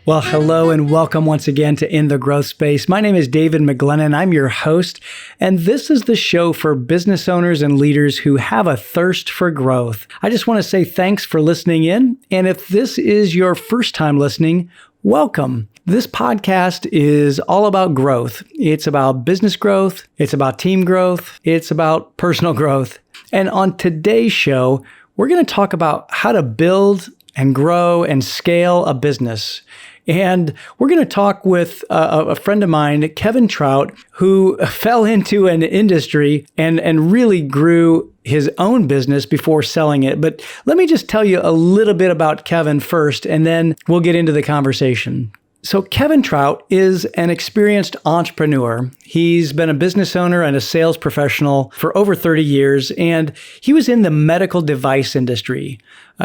Well, hello and welcome once again to In the Growth Space. My name is David McGlennon. I'm your host, and this is the show for business owners and leaders who have a thirst for growth. I just want to say thanks for listening in, and if this is your first time listening, welcome. This podcast is all about growth. It's about business growth. It's about team growth. It's about personal growth. And on today's show, we're going to talk about how to build and grow and scale a business. And we're going to talk with a friend of mine, Kevin Trout, who fell into an industry and really grew his own business before selling it. But let me just tell you a little bit about Kevin first, and then we'll get into the conversation. So Kevin Trout is an experienced entrepreneur. He's been a business owner and a sales professional for over 30 years, and he was in the medical device industry.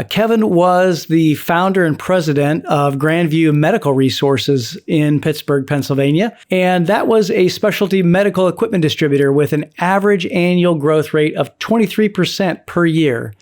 Kevin was the founder and president of Grandview Medical Resources in Pittsburgh, Pennsylvania, and that was a specialty medical equipment distributor with an average annual growth rate of 23% per year.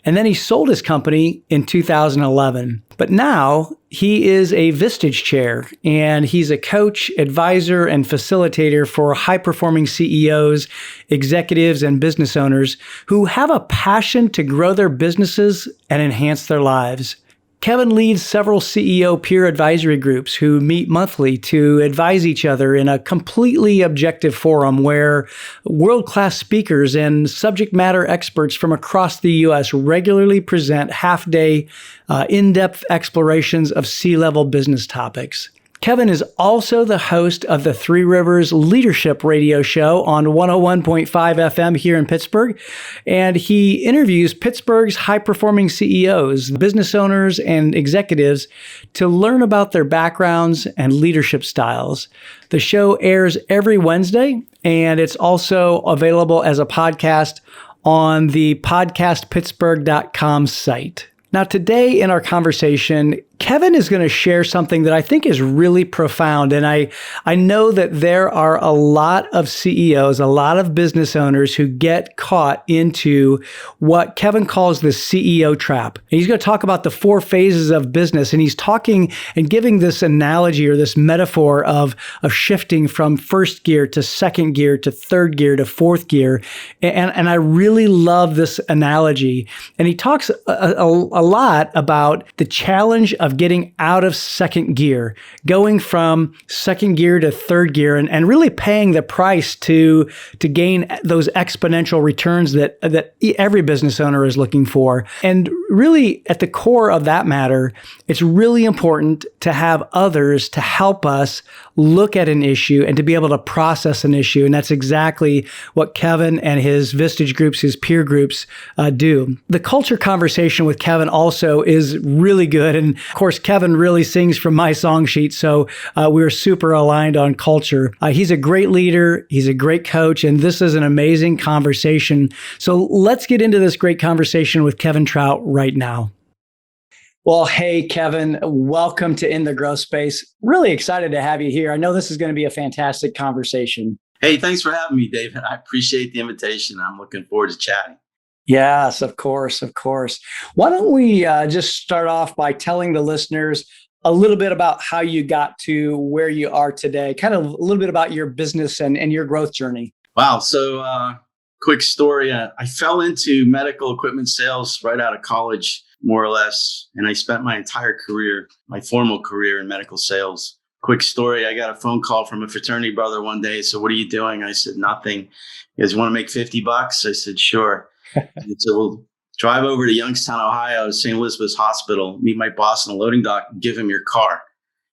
And then he sold his company in 2011. But now he is a Vistage Chair, and he's a coach, advisor, and facilitator for high-performing CEOs, executives, and business owners who have a passion to grow their businesses and enhance their lives. Kevin leads several CEO peer advisory groups who meet monthly to advise each other in a completely objective forum where world-class speakers and subject matter experts from across the U.S. regularly present half-day, in-depth explorations of C-level business topics. Kevin is also the host of the Three Rivers Leadership Radio Show on 101.5 FM here in Pittsburgh, and he interviews Pittsburgh's high-performing CEOs, business owners, and executives to learn about their backgrounds and leadership styles. The show airs every Wednesday, and it's also available as a podcast on the podcastpittsburgh.com site. Now, today in our conversation, Kevin is going to share something that I think is really profound. And I know that there are a lot of CEOs, a lot of business owners who get caught into what Kevin calls the CEO trap. And he's going to talk about the 4 phases of business. And he's talking and giving this analogy or this metaphor of shifting from first gear to second gear to third gear to fourth gear. And I really love this analogy. And he talks a lot about the challenge of getting out of second gear, going from second gear to third gear, and really paying the price to gain those exponential returns that every business owner is looking for. And really, at the core of that matter, it's really important to have others to help us look at an issue and to be able to process an issue. And that's exactly what Kevin and his Vistage groups, his peer groups, do. The culture conversation with Kevin also is really good. And of course, Kevin really sings from my song sheet. So we're super aligned on culture. He's a great leader. He's a great coach. And this is an amazing conversation. So let's get into this great conversation with Kevin Trout right now. Well, hey, Kevin, welcome to In the Growth Space. Really excited to have you here. I know this is going to be a fantastic conversation. Hey, thanks for having me, David. I appreciate the invitation. I'm looking forward to chatting. Yes, of course, of course. Why don't we just start off by telling the listeners a little bit about how you got to where you are today, kind of a little bit about your business and your growth journey. Wow. So quick story. I fell into medical equipment sales right out of college, more or less. And I spent my entire career, my formal career in medical sales. Quick story. I got a phone call from a fraternity brother one day. So what are you doing? I said, nothing. You guys want to make $50? I said, sure. And so we'll drive over to Youngstown, Ohio, to St. Elizabeth's Hospital, meet my boss in the loading dock, and give him your car.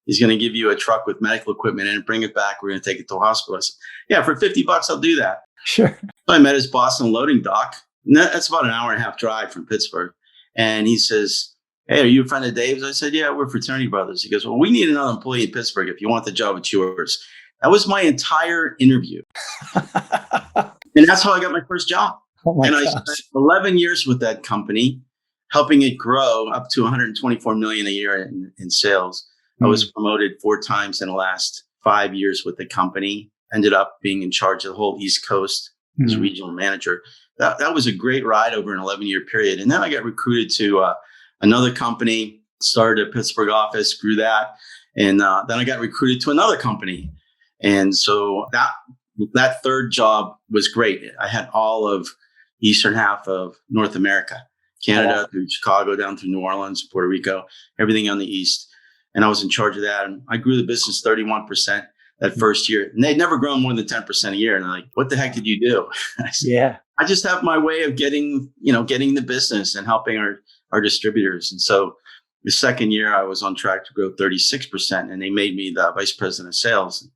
He's going to give you a truck with medical equipment in it, bring it back. We're going to take it to the hospital. I said, yeah, for $50, I'll do that. Sure. So I met his boss in the loading dock. And that's about an hour and a half drive from Pittsburgh. And he says, hey, are you a friend of Dave's? I said, yeah, we're fraternity brothers. He goes, well, we need another employee in Pittsburgh. If you want the job, it's yours. That was my entire interview. And that's how I got my first job. Oh and gosh. I spent 11 years with that company, helping it grow up to $124 million a year in sales. I was promoted 4 times in the last 5 years with the company, ended up being in charge of the whole East Coast as regional manager. That was a great ride over an 11-year period. And then I got recruited to another company, started a Pittsburgh office, grew that. And then I got recruited to another company. And so that third job was great. I had all of eastern half of North America, Canada through Chicago, down through New Orleans, Puerto Rico, everything on the east. And I was in charge of that. And I grew the business 31% that first year. And they'd never grown more than 10% a year. And I'm like, what the heck did you do? I said, I just have my way of getting the business and helping our distributors. And so the second year I was on track to grow 36%, and they made me the vice president of sales.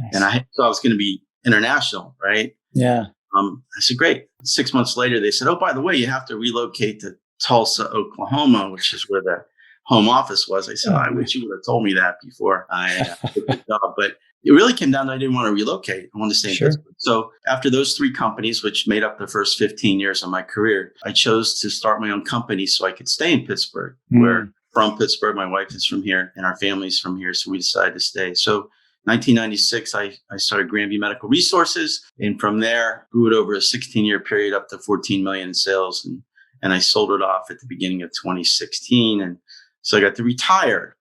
Nice. And I thought I was going to be international, right? Yeah. I said, great. 6 months later, they said, oh, by the way, you have to relocate to Tulsa, Oklahoma, which is where the home office was. I said, I wish you would have told me that before I took the job. But it really came down to I didn't want to relocate. I wanted to stay in Pittsburgh. So after those 3 companies, which made up the first 15 years of my career, I chose to start my own company so I could stay in Pittsburgh, where from Pittsburgh, my wife is from here and our family's from here. So we decided to stay. So 1996, I started Grandview Medical Resources. And from there, grew it over a 16-year period up to 14 million in sales. And I sold it off at the beginning of 2016. And so I got to retire,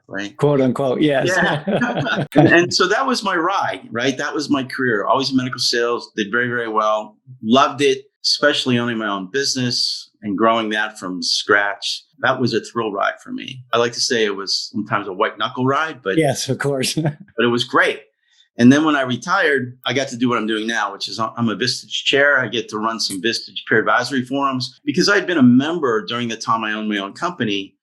right? Quote unquote. Yes. Yeah. and so that was my ride, right? That was my career. Always in medical sales, did very, very well. Loved it, especially owning my own business and growing that from scratch. That was a thrill ride for me. I like to say it was sometimes a white knuckle ride, but yes, of course. but it was great. And then when I retired, I got to do what I'm doing now, which is I'm a Vistage Chair. I get to run some Vistage Peer Advisory Forums because I'd been a member during the time I owned my own company.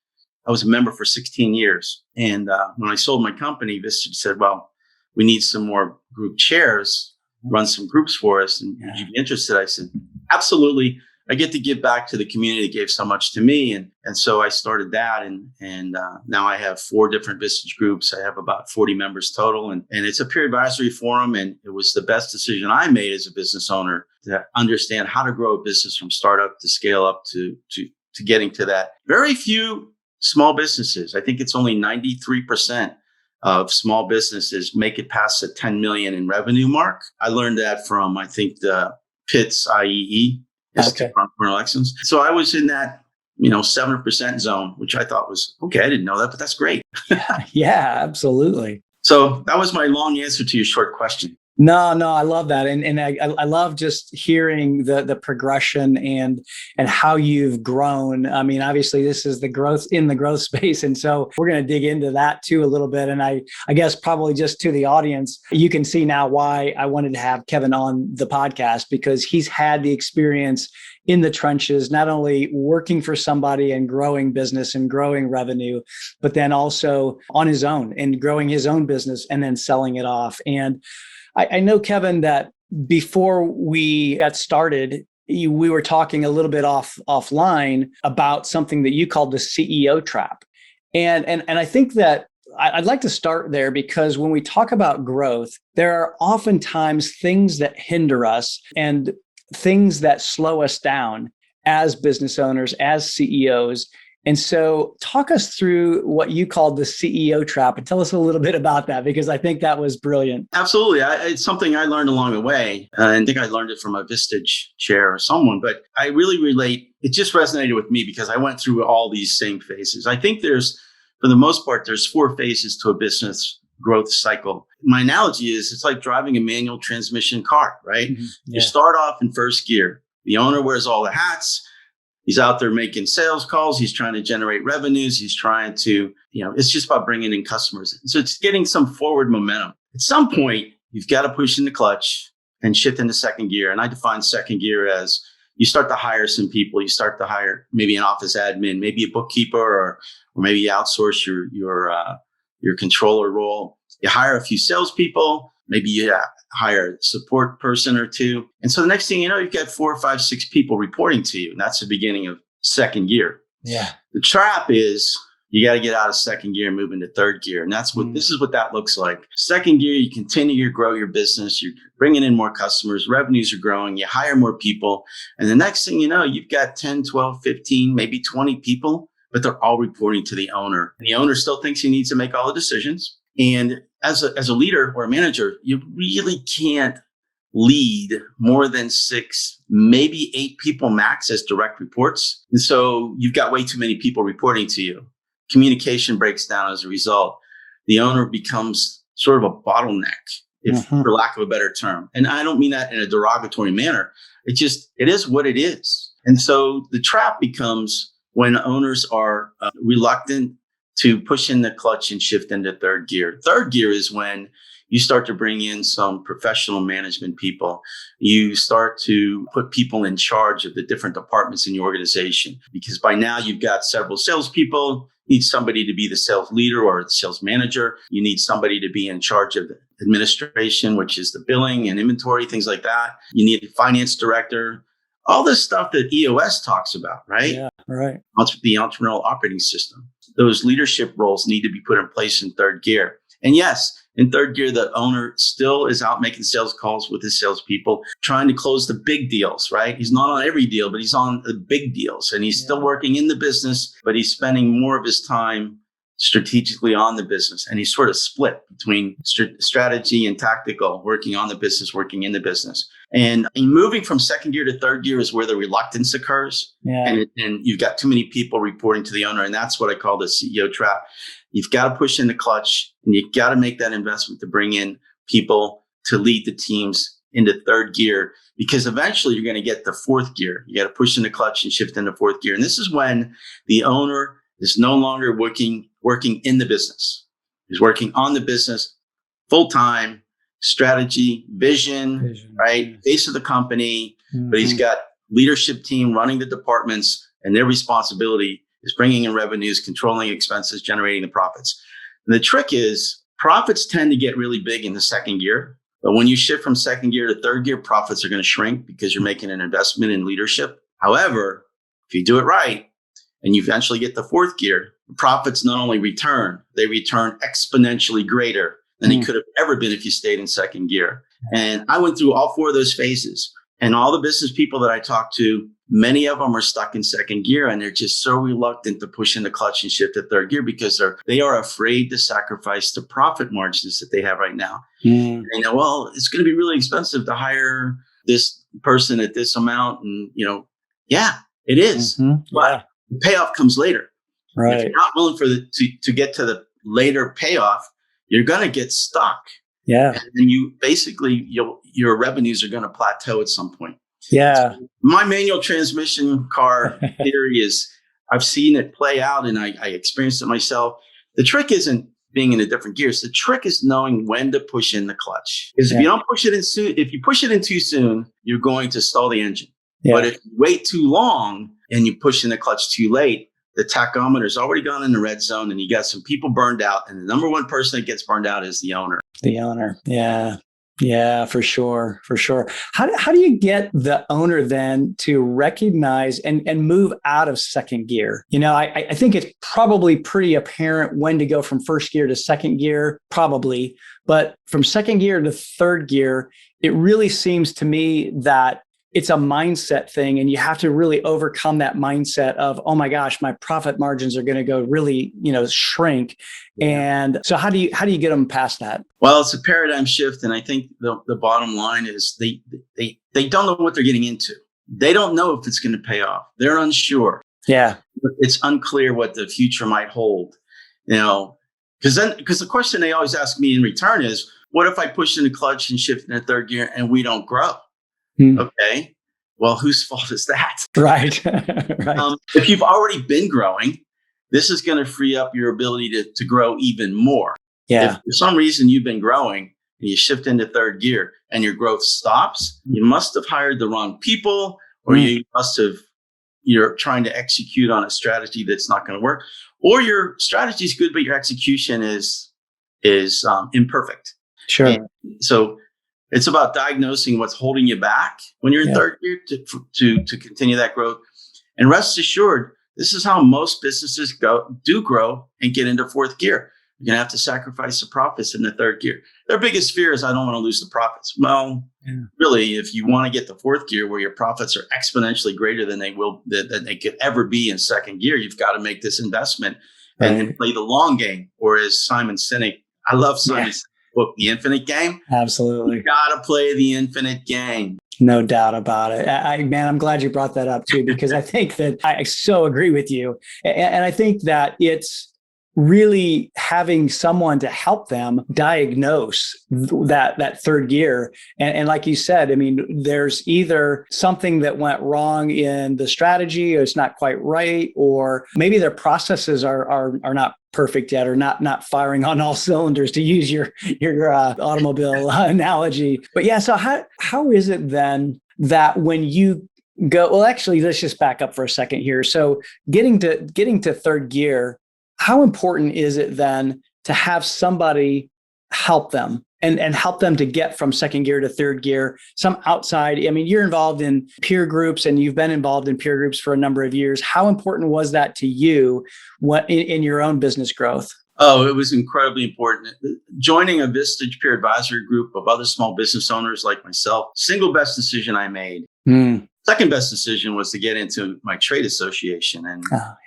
I was a member for 16 years. And when I sold my company, Vistage said, well, we need some more group chairs, run some groups for us. And would you be interested? I said, absolutely. I get to give back to the community that gave so much to me. And so I started that. And now I have 4 different Vistage groups. I have about 40 members total. And it's a peer advisory forum. And it was the best decision I made as a business owner to understand how to grow a business from startup to scale up to getting to that. Very few small businesses. I think it's only 93% of small businesses make it past the 10 million in revenue mark. I learned that from, I think, the PITS IEE. Entrepreneurial Excellence. So I was in that, 7% zone, which I thought was, okay, I didn't know that, but that's great. Yeah, absolutely. So that was my long answer to your short question. No, I love that. And I love just hearing the progression and how you've grown. I mean, obviously this is the growth in the growth space. And so we're going to dig into that too a little bit. And I guess probably just to the audience, you can see now why I wanted to have Kevin on the podcast, because he's had the experience in the trenches, not only working for somebody and growing business and growing revenue, but then also on his own and growing his own business and then selling it off. And I know, Kevin, that before we got started, we were talking a little bit offline about something that you called the CEO trap. And I think that I'd like to start there, because when we talk about growth, there are oftentimes things that hinder us and things that slow us down as business owners, as CEOs. And so talk us through what you called the CEO trap and tell us a little bit about that, because I think that was brilliant. Absolutely. It's something I learned along the way. I think I learned it from a Vistage Chair or someone, but I really relate. It just resonated with me because I went through all these same phases. I think for the most part, there's 4 phases to a business growth cycle. My analogy is it's like driving a manual transmission car, right? Mm-hmm. Yeah. You start off in first gear. The owner wears all the hats. He's out there making sales calls. He's trying to generate revenues. He's trying to, it's just about bringing in customers. So it's getting some forward momentum. At some point, you've got to push in the clutch and shift into second gear. And I define second gear as you start to hire some people. You start to hire maybe an office admin, maybe a bookkeeper, or maybe you outsource your controller role. You hire a few salespeople. Maybe you hire a support person or 2. And so the next thing you know, you've got 4, 5, 6 people reporting to you. And that's the beginning of second gear. Yeah. The trap is you got to get out of second gear and move into third gear. And this is what that looks like. Second gear, you continue to grow your business. You're bringing in more customers. Revenues are growing. You hire more people. And the next thing you know, you've got 10, 12, 15, maybe 20 people, but they're all reporting to the owner. And the owner still thinks he needs to make all the decisions. And as a leader or a manager, you really can't lead more than 6, maybe 8 people max as direct reports. And so you've got way too many people reporting to you. communication breaks down as a result. The owner becomes sort of a bottleneck, if for lack of a better term. And I don't mean that in a derogatory manner. It is what it is. And so the trap becomes when owners are reluctant to push in the clutch and shift into third gear. Third gear is when you start to bring in some professional management people. You start to put people in charge of the different departments in your organization, because by now you've got several salespeople. You need somebody to be the sales leader or the sales manager. You need somebody to be in charge of the administration, which is the billing and inventory, things like that. You need a finance director. All this stuff that EOS talks about, right? Yeah, right. The entrepreneurial operating system. Those leadership roles need to be put in place in third gear. And yes, in third gear, the owner still is out making sales calls with his salespeople, trying to close the big deals, right? He's not on every deal, but he's on the big deals. And he's still working in the business, but he's spending more of his time strategically on the business. And he's sort of split between strategy and tactical, working on the business, working in the business. And moving from second gear to third gear is where the reluctance occurs. Yeah. And you've got too many people reporting to the owner. And that's what I call the CEO trap. You've got to push in the clutch, and you've got to make that investment to bring in people to lead the teams into third gear, because eventually you're going to get the fourth gear. You got to push in the clutch and shift into fourth gear. And this is when the owner is no longer working in the business. He's working on the business full time, strategy, vision, right? Face of the company, but he's got leadership team running the departments, and their responsibility is bringing in revenues, controlling expenses, generating the profits. And the trick is profits tend to get really big in the second gear. But when you shift from second gear to third gear, profits are going to shrink because you're making an investment in leadership. However, if you do it right and you eventually get the fourth gear, profits not only return, they return exponentially greater than they could have ever been if you stayed in second gear. And I went through all four of those phases. And all the business people that I talked to, many of them are stuck in second gear, and they're just so reluctant to push in the clutch and shift to third gear because they are afraid to sacrifice the profit margins that they have right now. And they know, well, it's going to be really expensive to hire this person at this amount. And, yeah, it is. But the payoff comes later. Right. If you're not willing to get to the later payoff, you're going to get stuck. Yeah. And then your revenues are going to plateau at some point. Yeah. So my manual transmission car theory is, I've seen it play out, and I experienced it myself. The trick isn't being in the different gears. The trick is knowing when to push in the clutch. Because if you don't push it in soon, if you push it in too soon, you're going to stall the engine. Yeah. But if you wait too long and you push in the clutch too late, the tachometer's already gone in the red zone, and you got some people burned out. And the number one person that gets burned out is the owner. The owner. Yeah. Yeah, for sure. For sure. How do you get the owner then to recognize and move out of second gear? I think it's probably pretty apparent when to go from first gear to second gear, probably. But from second gear to third gear, it really seems to me that it's a mindset thing, and you have to really overcome that mindset of, oh my gosh, my profit margins are going to go really, shrink. And so how do you get them past that? Well, it's a paradigm shift. And I think the bottom line is they don't know what they're getting into. They don't know if it's going to pay off. They're unsure. Yeah. It's unclear what the future might hold, because the question they always ask me in return is, what if I push in the clutch and shift into third gear and we don't grow? Okay. Well, whose fault is that? Right. Right. If you've already been growing, this is going to free up your ability to grow even more. Yeah. If for some reason you've been growing and you shift into third gear and your growth stops, you must have hired the wrong people, or you're trying to execute on a strategy that's not going to work, or your strategy is good, but your execution is imperfect. Sure. And so it's about diagnosing what's holding you back when you're in third gear to continue that growth. And rest assured, this is how most businesses do grow and get into fourth gear. You're going to have to sacrifice the profits in the third gear. Their biggest fear is, I don't want to lose the profits. Well, really, if you want to get the fourth gear where your profits are exponentially greater than they could ever be in second gear, you've got to make this investment and play the long game. Or as Simon Sinek, I love Simon's book, The Infinite Game. Absolutely. You got to play the infinite game. No doubt about it. Man, I'm glad you brought that up too, because I think that I so agree with you. And I think that it's really having someone to help them diagnose that third gear. And like you said, I mean, there's either something that went wrong in the strategy, or it's not quite right, or maybe their processes are not perfect yet, or not firing on all cylinders, to use your automobile analogy. But yeah, so how is it then that when you go, well, actually, let's just back up for a second here. So getting to third gear, how important is it then to have somebody help them and help them to get from second gear to third gear, some outside? I mean, you're involved in peer groups, and you've been involved in peer groups for a number of years. How important was that to you in your own business growth? Oh, it was incredibly important. Joining a Vistage Chair advisory group of other small business owners like myself, single best decision I made. Second best decision was to get into my trade association, and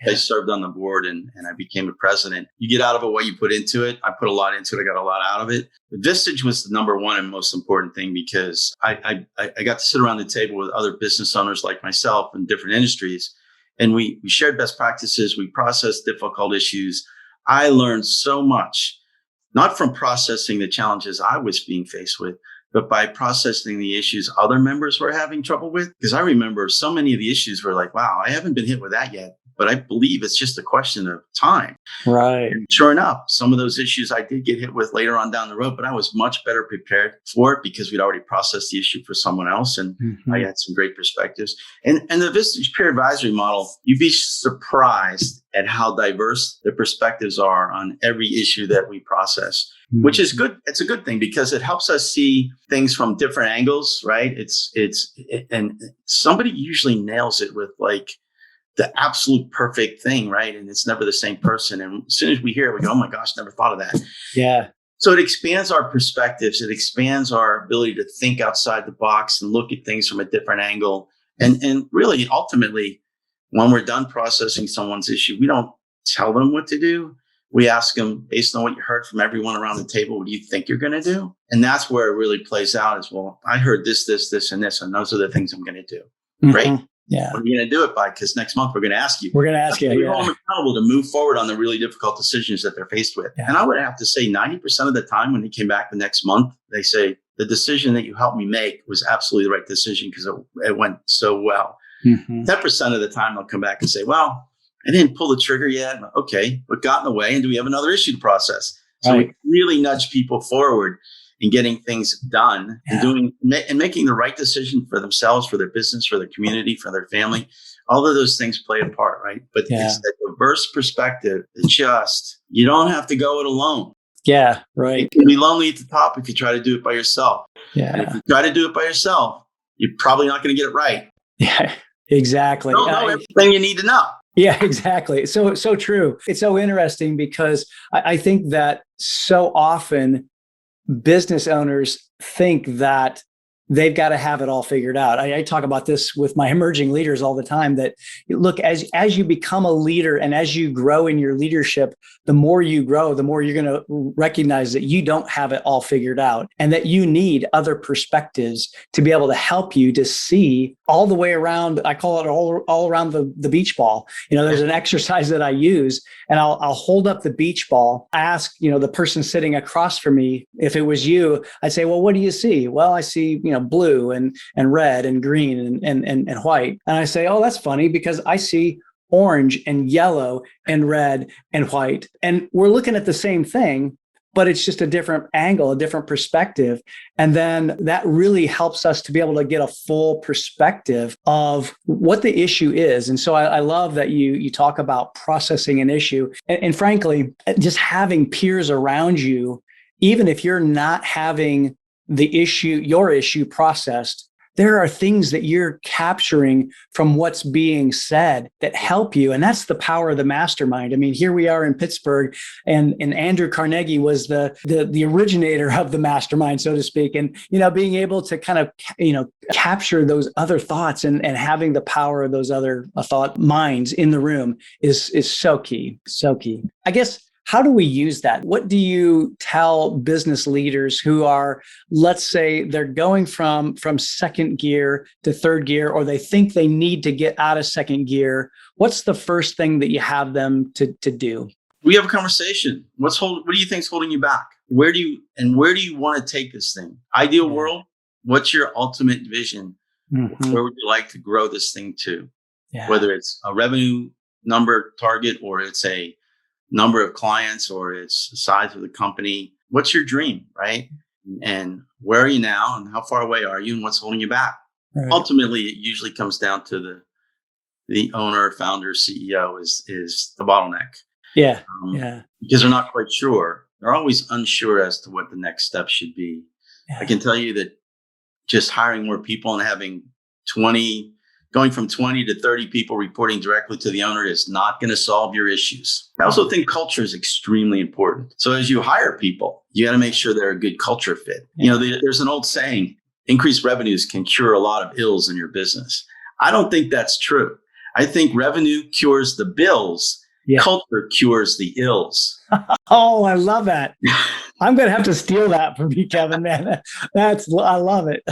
I served on the board and I became a president. You get out of it what you put into it. I put a lot into it. I got a lot out of it. But Vistage was the number one and most important thing, because I got to sit around the table with other business owners like myself in different industries, and we shared best practices. We processed difficult issues. I learned so much, not from processing the challenges I was being faced with, but by processing the issues other members were having trouble with. Because I remember so many of the issues were like, wow, I haven't been hit with that yet, but I believe it's just a question of time. Right. And sure enough, some of those issues I did get hit with later on down the road, but I was much better prepared for it because we'd already processed the issue for someone else. And I had some great perspectives. And the Vistage Peer Advisory model, you'd be surprised at how diverse the perspectives are on every issue that we process, which is good. It's a good thing because it helps us see things from different angles, right? And somebody usually nails it with like the absolute perfect thing, right? And it's never the same person. And as soon as we hear it, we go, oh my gosh, never thought of that. Yeah. So it expands our perspectives. It expands our ability to think outside the box and look at things from a different angle. And really, ultimately, when we're done processing someone's issue, we don't tell them what to do. We ask them, based on what you heard from everyone around the table, what do you think you're going to do? And that's where it really plays out as well. I heard this, and this, and those are the things I'm going to do. Great. Yeah. What are you going to do it by? Because next month we're going to ask you. We're going to ask you. We're accountable to move forward on the really difficult decisions that they're faced with. Yeah. And I would have to say 90% of the time when they came back the next month, they say, the decision that you helped me make was absolutely the right decision because it went so well. 10% of the time they'll come back and say, well, I didn't pull the trigger yet. Okay, what got in the way? And do we have another issue to process? So we really nudge people forward in getting things done and making the right decision for themselves, for their business, for their community, for their family. All of those things play a part, right? But it's that diverse perspective that you don't have to go it alone. Yeah, right. It can be lonely at the top if you try to do it by yourself. Yeah. And if you try to do it by yourself, you're probably not going to get it right. Yeah, exactly. You don't know everything you need to know. Yeah, exactly. So true. It's so interesting because I think that so often business owners think that they've got to have it all figured out. I talk about this with my emerging leaders all the time, that look, as you become a leader and as you grow in your leadership, the more you grow, the more you're going to recognize that you don't have it all figured out and that you need other perspectives to be able to help you to see all the way around. I call it all around the beach ball. There's an exercise that I use, and I'll hold up the beach ball. I ask, the person sitting across from me, if it was you, I'd say, well, what do you see? Well, I see, blue and red and green and white. And I say, oh, that's funny because I see orange and yellow and red and white. And we're looking at the same thing, but it's just a different angle, a different perspective. And then that really helps us to be able to get a full perspective of what the issue is. And so I love that you talk about processing an issue. And frankly, just having peers around you, even if you're not having your issue processed, there are things that you're capturing from what's being said that help you. And that's the power of the mastermind. I mean, here we are in Pittsburgh, and Andrew Carnegie was the originator of the mastermind, so to speak. And, being able to kind of, capture those other thoughts and having the power of those other thought minds in the room is so key, so key. I guess, how do we use that? What do you tell business leaders who are, let's say, they're going from second gear to third gear, or they think they need to get out of second gear? What's the first thing that you have them to do? We have a conversation. What do you think's holding you back? Where do you want to take this thing? Ideal world. What's your ultimate vision? Mm-hmm. Where would you like to grow this thing to? Yeah. Whether it's a revenue number target, or it's a number of clients, or it's the size of the company. What's your dream, right? And where are you now, and how far away are you, and what's holding you back? Right. Ultimately, it usually comes down to the owner, founder, CEO is the bottleneck. Yeah. Because they're not quite sure. They're always unsure as to what the next step should be. Yeah. I can tell you that just hiring more people and having going from 20 to 30 people reporting directly to the owner is not going to solve your issues. I also think culture is extremely important. So as you hire people, you got to make sure they're a good culture fit. Yeah. There's an old saying, increased revenues can cure a lot of ills in your business. I don't think that's true. I think revenue cures the bills. Yeah. Culture cures the ills. Oh, I love that. I'm going to have to steal that from you, Kevin, man. I love it.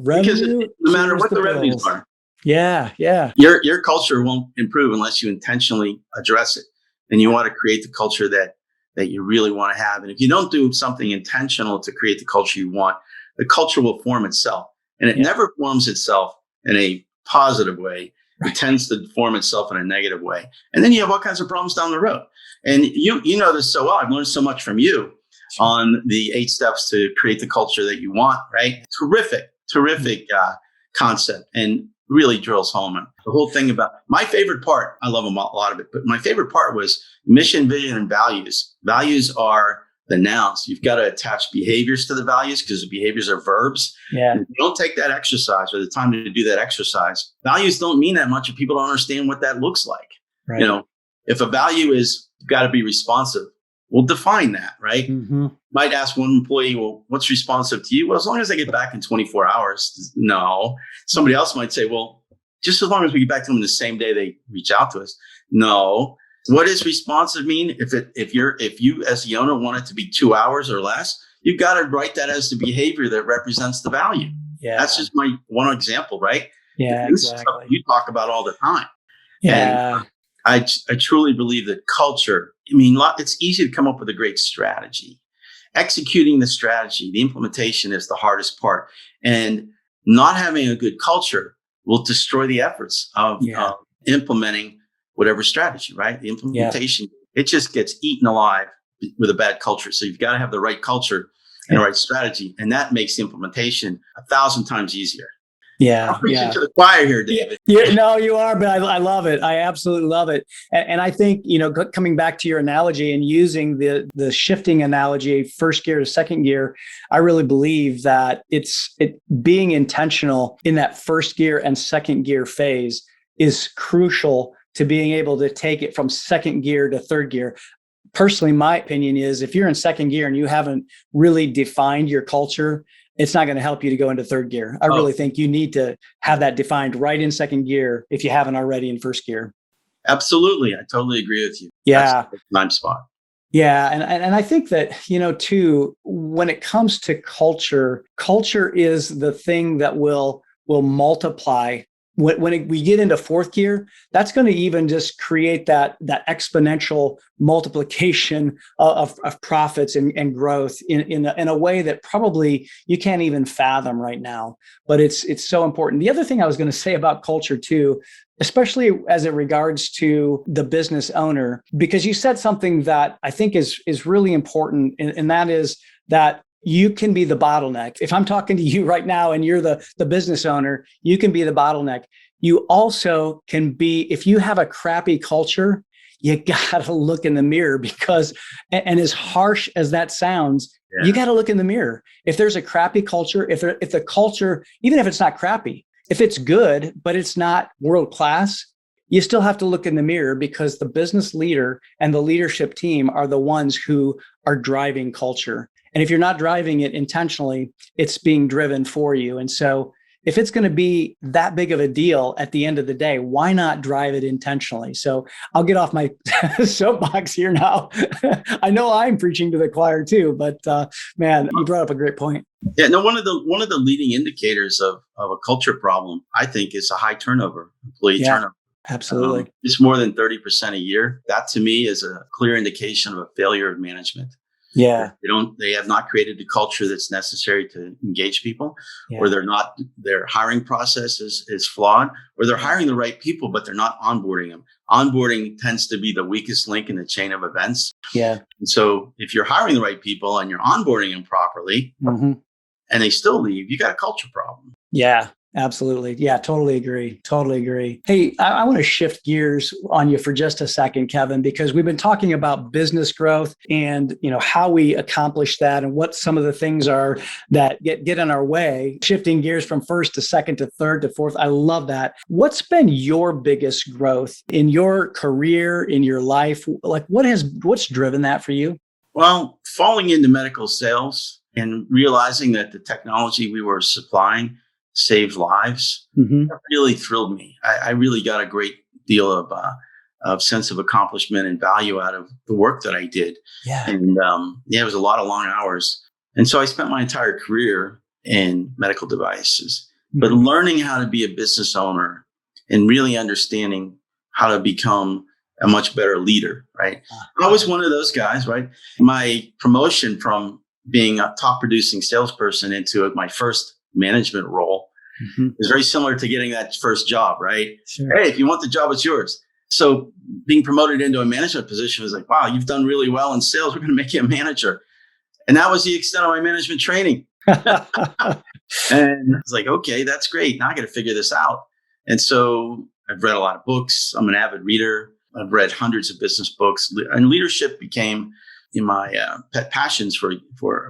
Because no matter what the revenues are. Yeah. Your culture won't improve unless you intentionally address it. And you want to create the culture that you really want to have. And if you don't do something intentional to create the culture you want, the culture will form itself. And it never forms itself in a positive way. It tends to form itself in a negative way. And then you have all kinds of problems down the road. And you know this so well. I've learned so much from you on the 8 steps to create the culture that you want, right? Terrific concept, and really drills home. And the whole thing about my favorite part, I love a lot of it, but my favorite part was mission, vision, and values. Values are the nouns. You've got to attach behaviors to the values because the behaviors are verbs. Yeah. And if you don't take that exercise or the time to do that exercise, values don't mean that much if people don't understand what that looks like. Right. If a value is got to be responsive, we'll define that, right? Mm-hmm. Might ask one employee, well, what's responsive to you? Well, as long as they get back in 24 hours. No. Somebody else might say, well, just as long as we get back to them the same day they reach out to us. No. What does responsive mean? If you as the owner want it to be 2 hours or less, you've got to write that as the behavior that represents the value. Yeah. That's just my one example, right? Yeah, this exactly. is stuff you talk about all the time. Yeah. And I truly believe that culture, it's easy to come up with a great strategy. Executing the strategy, the implementation is the hardest part. And not having a good culture will destroy the efforts of implementing whatever strategy, right? The implementation, it just gets eaten alive with a bad culture. So you've got to have the right culture and the right strategy. And that makes the implementation 1,000 times easier. Yeah. I'm preaching to the choir here, David. No, you are, but I love it. I absolutely love it. And I think, coming back to your analogy and using the shifting analogy, first gear to second gear, I really believe that it being intentional in that first gear and second gear phase is crucial to being able to take it from second gear to third gear. Personally, my opinion is if you're in second gear and you haven't really defined your culture, it's not going to help you to go into third gear. I really think you need to have that defined right in second gear if you haven't already in first gear. Absolutely. I totally agree with you. Yeah. That's the time spot. Yeah. And I think that, too, when it comes to culture is the thing that will multiply. When we get into fourth gear, that's going to even just create that exponential multiplication of profits and growth in a way that probably you can't even fathom right now. But it's so important. The other thing I was going to say about culture too, especially as it regards to the business owner, because you said something that I think is really important, and that is that you can be the bottleneck. If I'm talking to you right now and you're the business owner, you can be the bottleneck. You also can be, if you have a crappy culture, you got to look in the mirror because, and as harsh as that sounds, you got to look in the mirror. If there's a crappy culture, if the culture, even if it's not crappy, if it's good, but it's not world class, you still have to look in the mirror because the business leader and the leadership team are the ones who are driving culture. And if you're not driving it intentionally, it's being driven for you. And so if it's going to be that big of a deal at the end of the day, why not drive it intentionally? So I'll get off my soapbox here now. I know I'm preaching to the choir too, but man, you brought up a great point. Yeah, no, one of the leading indicators of a culture problem, I think, is a high turnover, employee turnover. Absolutely. It's more than 30% a year. That to me is a clear indication of a failure of management. Yeah. They have not created the culture that's necessary to engage people, Yeah. or their hiring process is flawed, or they're hiring the right people, but they're not onboarding them. Onboarding tends to be the weakest link in the chain of events. Yeah. And so if you're hiring the right people and you're onboarding them properly and they still leave, you got a culture problem. Yeah. Absolutely. Yeah, totally agree. Totally agree. Hey, I want to shift gears on you for just a second, Kevin, because we've been talking about business growth and, how we accomplish that and what some of the things are that get in our way, shifting gears from first to second to third to fourth. I love that. What's been your biggest growth in your career, in your life? Like what's driven that for you? Well, falling into medical sales and realizing that the technology we were supplying saved lives, that really thrilled me. I really got a great deal of sense of accomplishment and value out of the work that I did. Yeah. And it was a lot of long hours. And so I spent my entire career in medical devices, but learning how to be a business owner and really understanding how to become a much better leader, right? I was one of those guys, right? My promotion from being a top producing salesperson into my first management role is very similar to getting that first job, right? Sure. Hey, if you want the job, it's yours. So being promoted into a management position was like, wow, you've done really well in sales. We're going to make you a manager. And that was the extent of my management training. And I was like, okay, that's great. Now I got to figure this out. And so I've read a lot of books. I'm an avid reader. I've read hundreds of business books, and leadership became in my pet passions, for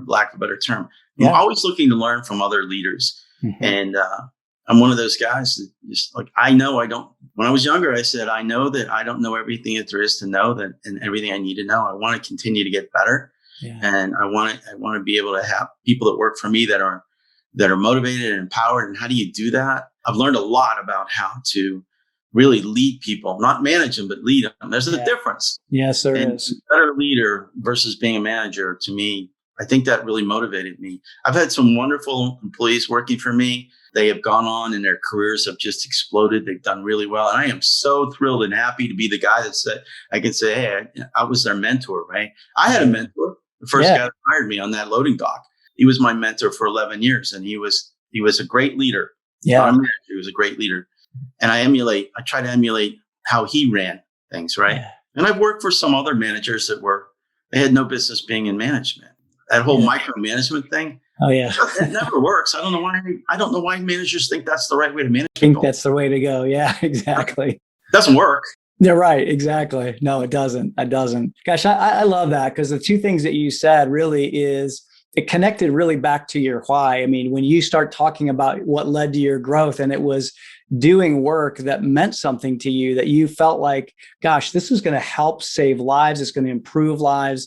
lack of a better term. I'm always looking to learn from other leaders. And I'm one of those guys that just like, when I was younger, I said, I know that I don't know everything that there is to know, and everything I need to know. I want to continue to get better. Yeah. And I want to be able to have people that work for me that are motivated and empowered. And how do you do that? I've learned a lot about how to really lead people, not manage them, but lead them. There's a difference. Yes, there is. A better leader versus being a manager, to me, I think that really motivated me. I've had some wonderful employees working for me. They have gone on and their careers have just exploded. They've done really well. And I am so thrilled and happy to be the guy that said, I can say, hey, I was their mentor, right? I had a mentor, the first guy that hired me on that loading dock. He was my mentor for 11 years, and he was a great leader. Yeah. He was a great leader. And I try to emulate how he ran things, right? Yeah. And I've worked for some other managers they had no business being in management. That whole micromanagement thing. Oh yeah, it never works. I don't know why managers think that's the right way to manage people. That's the way to go. Yeah, exactly. It doesn't work. They're right. Exactly. No, it doesn't. It doesn't. Gosh, I love that, because the two things that you said really is it connected really back to your why. I mean, when you start talking about what led to your growth, and it was doing work that meant something to you, that you felt like, gosh, this is going to help save lives. It's going to improve lives.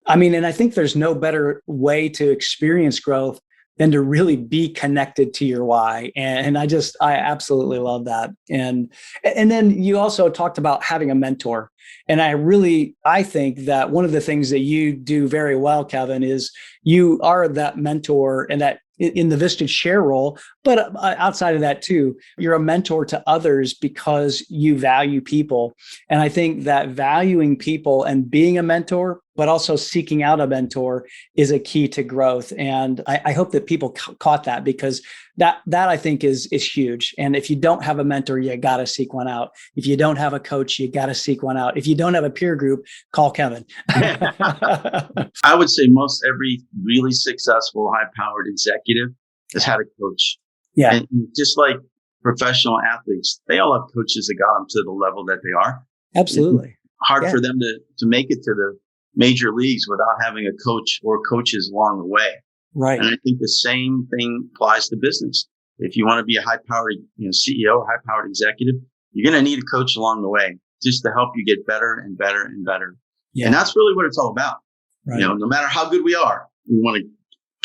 I mean, and I think there's no better way to experience growth than to really be connected to your why. And I absolutely love that. And then you also talked about having a mentor. And I think that one of the things that you do very well, Kevin, is you are that mentor, and that in the Vistage Chair role, but outside of that too, you're a mentor to others because you value people. And I think that valuing people and being a mentor, but also seeking out a mentor, is a key to growth. And I hope that people caught that, because that I think is huge. And if you don't have a mentor, you got to seek one out. If you don't have a coach, you got to seek one out. If you don't have a peer group, call Kevin. I would say most every really successful, high-powered executive has had a coach. Yeah. And just like professional athletes, they all have coaches that got them to the level that they are. Absolutely. It's hard for them to make it to the major leagues without having a coach or coaches along the way. Right. And I think the same thing applies to business. If you want to be a high-powered CEO, high-powered executive, you're going to need a coach along the way, just to help you get better and better and better. Yeah. And that's really what it's all about. Right. No matter how good we are, we want to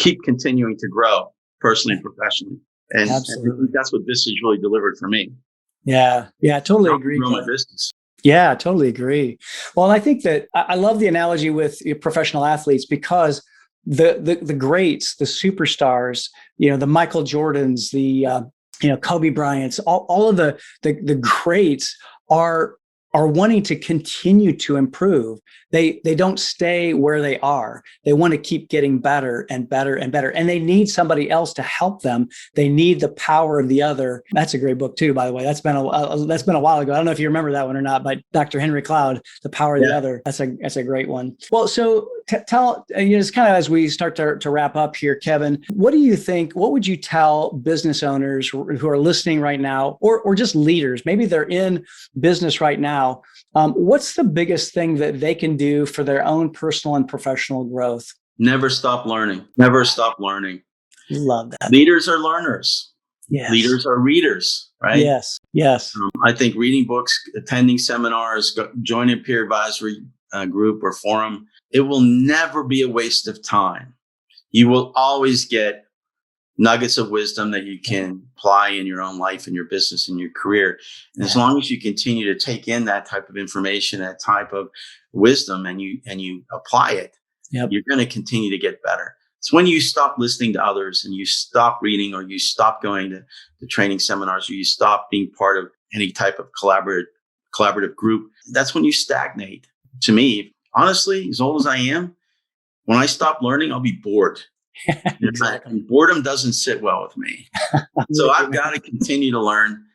keep continuing to grow personally and professionally. And that's what Vistage really delivered for me. Yeah. Yeah. I totally agree. Grow my business. Yeah, I totally agree. Well, and I think that I love the analogy with professional athletes, because the greats, the superstars, the Michael Jordans, the Kobe Bryant's, all of the greats are wanting to continue to improve. They don't stay where they are. They want to keep getting better and better and better. And they need somebody else to help them. They need the power of the other. That's a great book too, by the way. That's been a while ago. I don't know if you remember that one or not, but Dr. Henry Cloud, The Power of the Other. That's a great one. Well, so tell, just kind of as we start to wrap up here, Kevin, what do you think, what would you tell business owners who are listening right now, or just leaders? Maybe they're in business right now. What's the biggest thing that they can do for their own personal and professional growth? Never stop learning. Never stop learning. Love that. Leaders are learners. Yes. Leaders are readers, right? Yes. Yes. I think reading books, attending seminars, joining a peer advisory group or forum, it will never be a waste of time. You will always get nuggets of wisdom that you can apply in your own life, in your business, in your career. And as long as you continue to take in that type of information, that type of wisdom, and you apply it, you're going to continue to get better. It's when you stop listening to others and you stop reading, or you stop going to training seminars, or you stop being part of any type of collaborative group. That's when you stagnate. To me, honestly, as old as I am, when I stop learning, I'll be bored. Exactly. Boredom doesn't sit well with me. So I've got to continue to learn.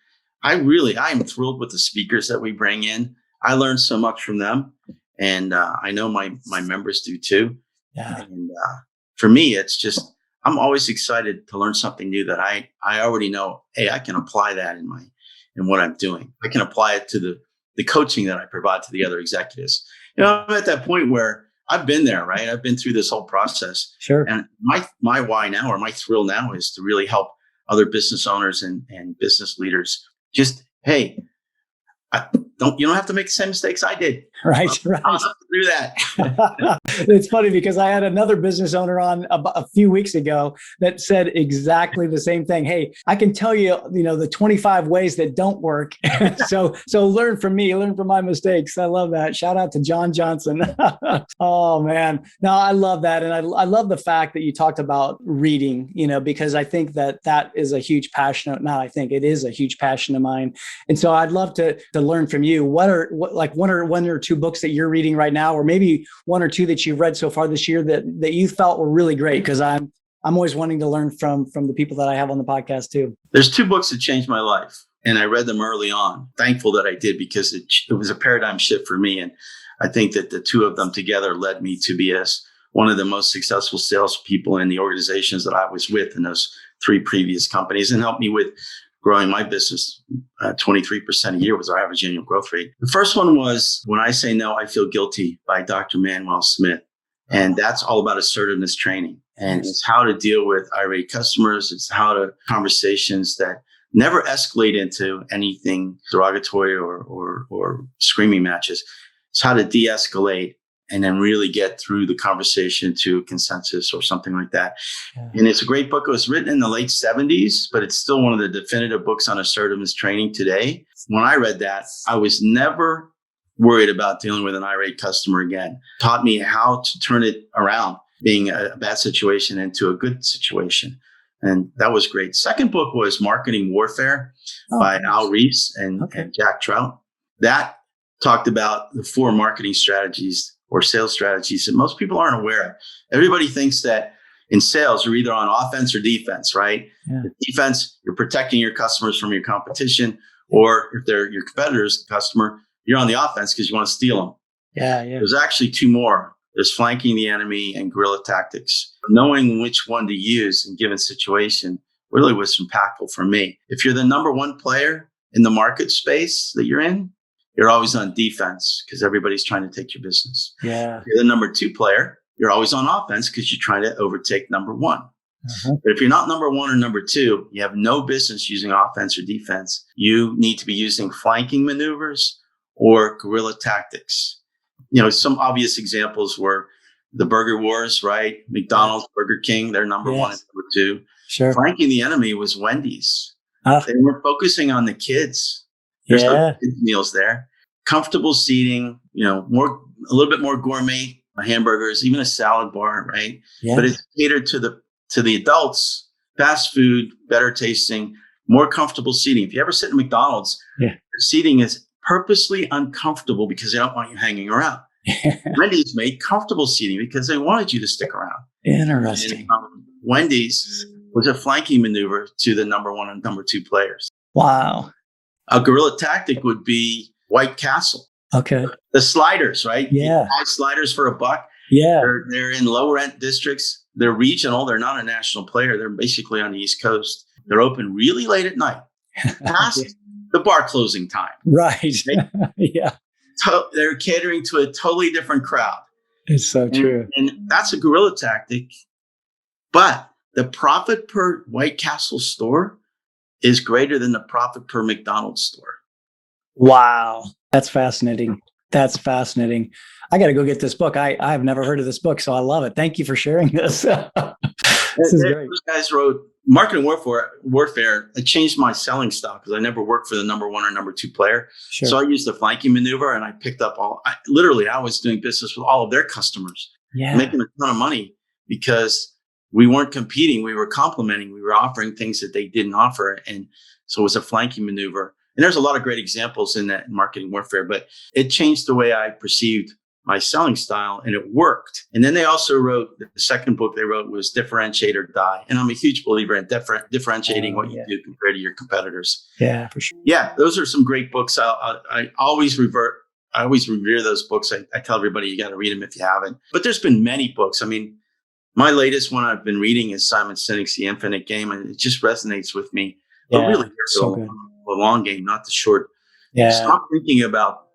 I am thrilled with the speakers that we bring in. I learn so much from them, and I know my members do too. Yeah. And for me, it's just, I'm always excited to learn something new that I already know. Hey, I can apply that in what I'm doing. I can apply it to the coaching that I provide to the other executives. I'm at that point where I've been there, right? I've been through this whole process. Sure. And my why now, or my thrill now, is to really help other business owners and business leaders. Just, hey, you don't have to make the same mistakes I did. Right. I'll have to do that. It's funny because I had another business owner on a few weeks ago that said exactly the same thing. Hey, I can tell you, the 25 ways that don't work. So learn from me, learn from my mistakes. I love that. Shout out to John Johnson. Oh man. No, I love that. And I love the fact that you talked about reading, because I think that is a huge passion. It is a huge passion of mine. And so I'd love to learn from you. What are one or two books that you're reading right now, or maybe one or two that you've read so far this year that you felt were really great? Because I'm always wanting to learn from the people that I have on the podcast too. There's two books that changed my life, and I read them early on. Thankful that I did, because it was a paradigm shift for me. And I think that the two of them together led me to be one of the most successful salespeople in the organizations that I was with in those three previous companies, and helped me with growing my business. 23% a year was our average annual growth rate. The first one was When I Say No, I Feel Guilty by Dr. Manuel Smith. And that's all about assertiveness training. And it's how to deal with irate customers. It's conversations that never escalate into anything derogatory or screaming matches. It's how to de-escalate and then really get through the conversation to a consensus or something like that. Yeah. And it's a great book. It was written in the late 70s, but it's still one of the definitive books on assertiveness training today. When I read that, I was never worried about dealing with an irate customer again. Taught me how to turn it around, being a bad situation into a good situation. And that was great. Second book was Marketing Warfare by Al Reese and Jack Trout. That talked about the 4 marketing strategies or sales strategies that most people aren't aware of. Everybody thinks that in sales, you're either on offense or defense, right? Yeah. The defense, you're protecting your customers from your competition, or if they're your competitors, the customer, you're on the offense because you want to steal them. Yeah. There's actually 2 more. There's flanking the enemy and guerrilla tactics. Knowing which one to use in given situation really was impactful for me. If you're the number 1 player in the market space that you're in, you're always on defense because everybody's trying to take your business. Yeah. If you're the number 2 player, you're always on offense because you're trying to overtake number 1. Uh-huh. But if you're not number 1 or number 2, you have no business using offense or defense. You need to be using flanking maneuvers or guerrilla tactics. Some obvious examples were the burger wars, right? McDonald's, Burger King, they're number 1 and number 2. Sure. Flanking the enemy was Wendy's. They were focusing on the kids. There's no kids meals there. Comfortable seating, a little bit more gourmet hamburgers, even a salad bar, right? Yeah. But it's catered to the adults. Fast food, better tasting, more comfortable seating. If you ever sit in McDonald's, Yeah. the seating is purposely uncomfortable because they don't want you hanging around. Wendy's made comfortable seating because they wanted you to stick around. Interesting. And, Wendy's was a flanking maneuver to the number 1 and number 2 players. Wow. A guerrilla tactic would be White Castle. Okay. The sliders, right? Yeah. You buy sliders for $1. Yeah. They're in low rent districts. They're regional. They're not a national player. They're basically on the East Coast. They're open really late at night, past the bar closing time. Right. Yeah. They're catering to a totally different crowd. It's so true. And that's a guerrilla tactic. But the profit per White Castle store is greater than the profit per McDonald's store. Wow. That's fascinating. That's fascinating. I got to go get this book. I've never heard of this book, so I love it. Thank you for sharing this. This is great. Those guys wrote Marketing Warfare. It changed my selling style because I never worked for the number 1 or number 2 player. Sure. So I used the flanking maneuver, and I picked up I was doing business with all of their customers, making a ton of money because we weren't competing. We were complementing. We were offering things that they didn't offer. And so it was a flanking maneuver. And there's a lot of great examples in that Marketing Warfare, but it changed the way I perceived my selling style, and it worked. And then they also wrote, the second book they wrote was Differentiate or Die. And I'm a huge believer in differentiating what you do compared to your competitors. Yeah, for sure. Yeah, those are some great books. I always revere those books. I tell everybody you got to read them if you haven't. But there's been many books. I mean, my latest one I've been reading is Simon Sinek's The Infinite Game, and it just resonates with me. But really, the long game, not the short. Yeah. Stop thinking about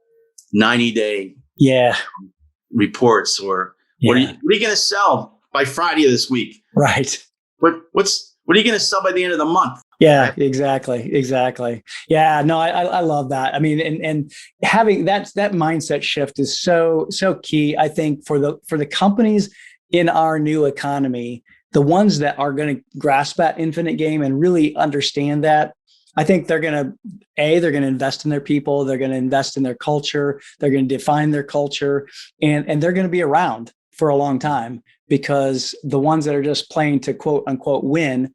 90-day reports or what are you going to sell by Friday of this week? Right. What are you going to sell by the end of the month? Yeah, exactly. Yeah, no, I love that. I mean, and having that mindset shift is so key. I think for the companies in our new economy, the ones that are going to grasp that infinite game and really understand that, I think they're going to invest in their people. They're going to invest in their culture. They're going to define their culture, and they're going to be around for a long time, because the ones that are just playing to quote unquote win,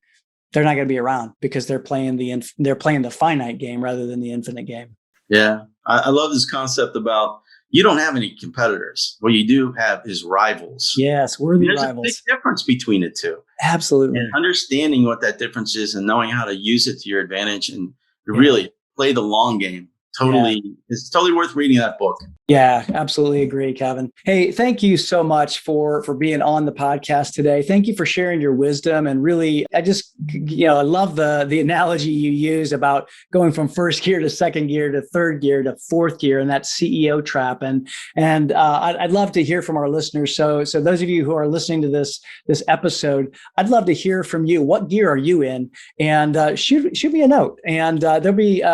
they're not going to be around because they're playing the finite game rather than the infinite game. Yeah. I love this concept about you don't have any competitors. What you do have is rivals. Yes, worthy rivals. There's a big difference between the two. Absolutely. And understanding what that difference is and knowing how to use it to your advantage and really play the long game. It's totally worth reading that book. Yeah, absolutely agree, Kevin. Hey, thank you so much for being on the podcast today. Thank you for sharing your wisdom. And really, I just, I love the analogy you use about going from first gear to second gear to third gear to fourth gear and that CEO trap. And I'd love to hear from our listeners. So those of you who are listening to this episode, I'd love to hear from you. What gear are you in? And shoot me a note. And there'll be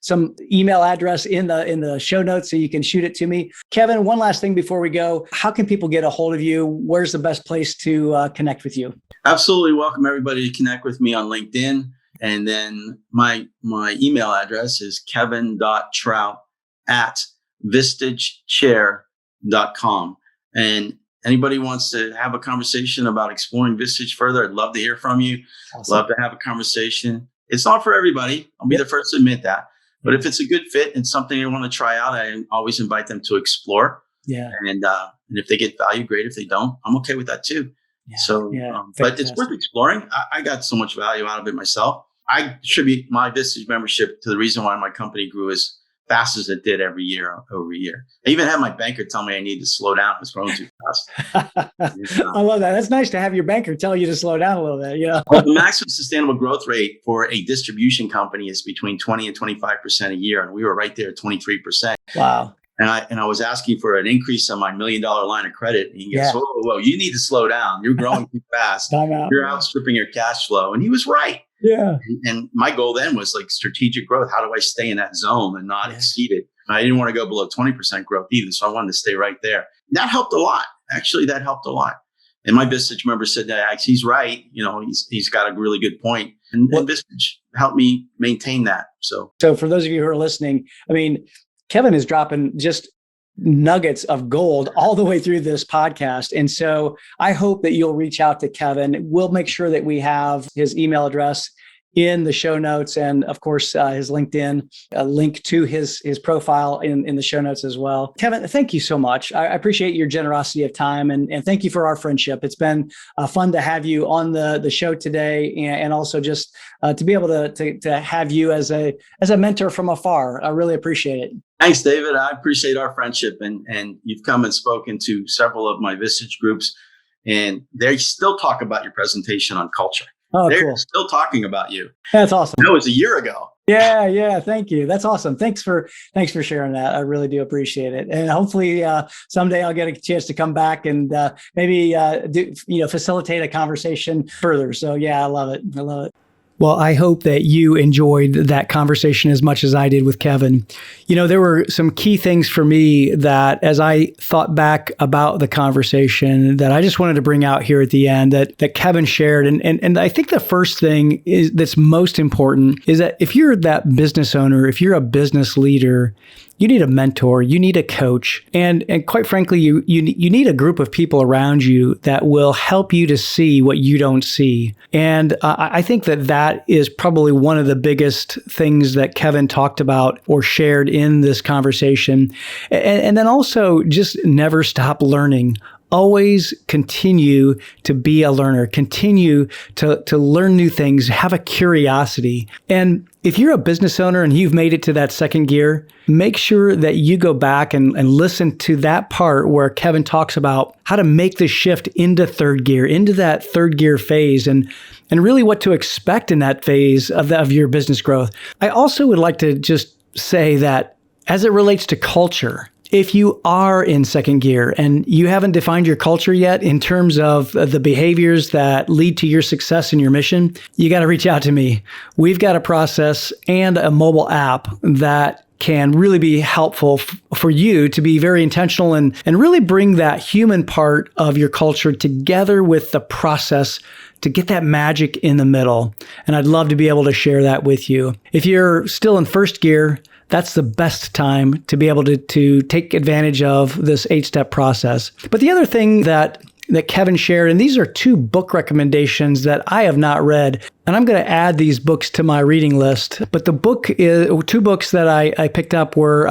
some email address in the show notes, so you can shoot it to me. Kevin, one last thing before we go. How can people get a hold of you? Where's the best place to connect with you? Absolutely welcome everybody to connect with me on LinkedIn. And then my email address is kevin.trout@vistagechair.com. And anybody wants to have a conversation about exploring Vistage further, I'd love to hear from you. Awesome. Love to have a conversation. It's not for everybody. I'll be the first to admit that. But if it's a good fit and something you want to try out, I always invite them to explore. Yeah. And if they get value, great. If they don't, I'm okay with that too. Yeah. So, but it's worth exploring. I got so much value out of it myself. I attribute my Vistage membership to the reason why my company grew as fast as it did over year. I even had my banker tell me I need to slow down. It's growing too fast. I love that. That's nice to have your banker tell you to slow down a little bit. Well, the maximum sustainable growth rate for a distribution company is between 20 and 25% a year. And we were right there at 23%. Wow. And I was asking for an increase on my $1 million line of credit. And he goes, whoa, you need to slow down. You're growing too fast. You're outstripping your cash flow. And he was right. Yeah. And my goal then was like strategic growth. How do I stay in that zone and not exceed it? I didn't want to go below 20% growth either. So I wanted to stay right there. That helped a lot. Actually, that helped a lot. And my Vistage member said that he's right. He's got a really good point. And Vistage helped me maintain that. So for those of you who are listening, I mean, Kevin is dropping just nuggets of gold all the way through this podcast. And so I hope that you'll reach out to Kevin. We'll make sure that we have his email address in the show notes, and of course, his LinkedIn, a link to his profile in the show notes as well. Kevin, thank you so much. I appreciate your generosity of time, and thank you for our friendship. It's been fun to have you on the show today, and also just to be able to have you as a mentor from afar. I really appreciate it. Thanks, David. I appreciate our friendship, and you've come and spoken to several of my Vistage groups, and they still talk about your presentation on culture. Oh, They're cool. still talking about you. That's awesome. That was a year ago. Yeah. Thank you. That's awesome. Thanks for sharing that. I really do appreciate it. And hopefully someday I'll get a chance to come back and maybe facilitate a conversation further. So yeah, I love it. Well, I hope that you enjoyed that conversation as much as I did with Kevin. There were some key things for me that as I thought back about the conversation that I just wanted to bring out here at the end that Kevin shared. And I think the first thing that's most important is that if you're that business owner, if you're a business leader, you need a mentor, you need a coach, and quite frankly, you need a group of people around you that will help you to see what you don't see. And I think that is probably one of the biggest things that Kevin talked about or shared in this conversation. And then also just never stop learning. Always continue to be a learner, continue to learn new things, have a curiosity. And if you're a business owner and you've made it to that second gear, make sure that you go back and listen to that part where Kevin talks about how to make the shift into third gear, into that third gear phase, and really what to expect in that phase of your business growth. I also would like to just say that as it relates to culture, if you are in second gear and you haven't defined your culture yet in terms of the behaviors that lead to your success and your mission, you got to reach out to me. We've got a process and a mobile app that can really be helpful for you to be very intentional and really bring that human part of your culture together with the process to get that magic in the middle. And I'd love to be able to share that with you. If you're still in first gear, that's the best time to be able to take advantage of this 8-step process. But the other thing that Kevin shared, and these are 2 book recommendations that I have not read, and I'm going to add these books to my reading list. But the book is 2 books that I picked up were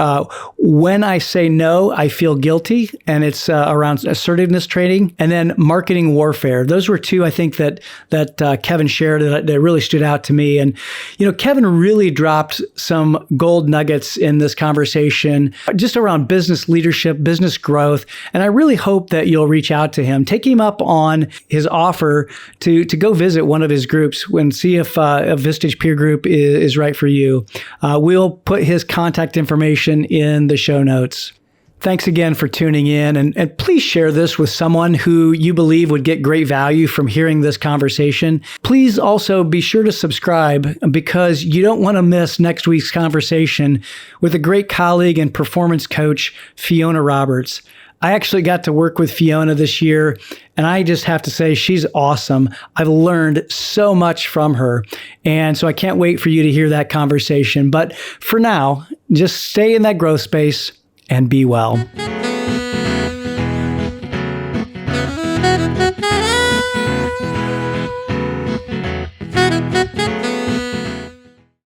When I Say No, I Feel Guilty, and it's around assertiveness training, and then Marketing Warfare. Those were 2 I think that Kevin shared that really stood out to me. And Kevin really dropped some gold nuggets in this conversation just around business leadership, business growth, and I really hope that you'll reach out to him. Take him up on his offer to go visit one of his groups and see if a Vistage peer group is right for you. We'll put his contact information in the show notes. Thanks again for tuning in, and please share this with someone who you believe would get great value from hearing this conversation. Please also be sure to subscribe because you don't want to miss next week's conversation with a great colleague and performance coach, Fiona Roberts. I actually got to work with Fiona this year, and I just have to say she's awesome. I've learned so much from her, and so I can't wait for you to hear that conversation. But for now, just stay in that growth space and be well.